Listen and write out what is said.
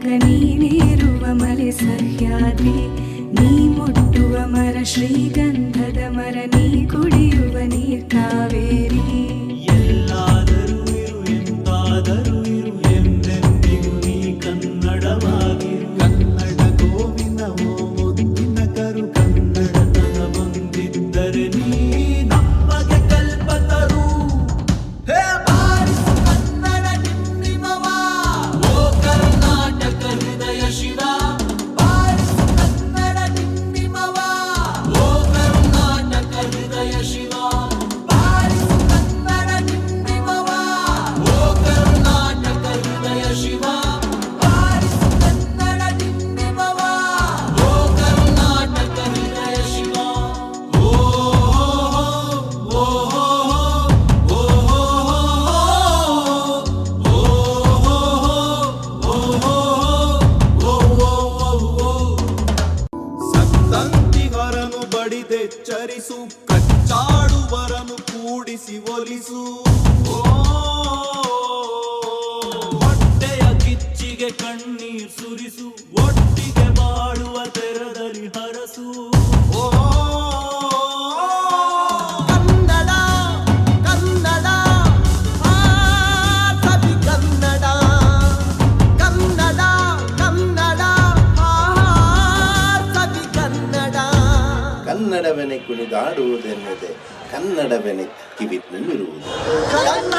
ತನಕ ನೀನೇರುವ ಮಲೆ ಸಹ್ಯಾದ್ರಿ, ನೀ ಮುಟ್ಟುವ ಮರ ಶ್ರೀಗಂಧದ ಮರ, ನೀ ಕುಡಿಯುವ ನೀರ್ ಕಾವೇರಿ. ಎಲ್ಲಾದರೂ ಇರು ಎಂತಾದರೂ ಇರು ಎಂದೆಂದಿಗೂ ನೀ ಕನ್ನಡವಾಗಿರು. ಕನ್ನಡ ಗೋವಿನ ಓ ಮುದ್ದಿನ ಕರು, ಕನ್ನಡತನ ಬಂದಿದ್ದರೆ ನೀ ನಮಗೆ ಕಲ್ಪತರು. ಹೇ ಬಾರಿಸು ಕನ್ನಡ ಡಿಂಡಿಮವ, ಓ ಕರ್ನಾಟಕ ಹೃದಯ ಶಿವ. ಬಾರಿಸು ಕನ್ನಡ ಡಿಂಡಿಮವ, ಓ ಕರ್ನಾಟಕ ಹೃದಯ ಶಿವ. ಬಾರಿಸು ಕನ್ನಡ ಡಿಂಡಿಮವ, ಓ ಕರ್ನಾಟಕ ಹೃದಯ ಶಿವ. ಬಾರಿಸು ಕನ್ನಡ ಡಿಂಡಿಮವ, ಓ ಕರ್ನಾಟಕ ಹೃದಯ ಶಿವ. ಓ ಓ ಸಂತಂತಿಗರನು ಬಡಿದೆಚ್ಚರಿಸು, ಕಚ್ಚಾಡುವರನು ಕೂಡಿಸಿ ಒಲಿಸು. ಹೊಟ್ಟೆಯ ಕಿಚ್ಚಿಗೆ ಕಣ್ಣೀರ್ ಸುರಿಸು, ಒಟ್ಟಿಗೆ ಬಾಳುವ ತೆರದಲ್ಲಿ ಹರಸು. ಕನ್ನಡ ಕನ್ನಡ ಕವಿ ಕನ್ನಡ, ಕನ್ನಡ ಕನ್ನಡ ಕವಿ ಕನ್ನಡ. ಕನ್ನಡವೆನೆ ಕುಣಿದಾಡುವುದೆನ್ನದೆ ಕನ್ನಡವೆನೆ ಕಿವಿ ನಿಮಿರುವುದು.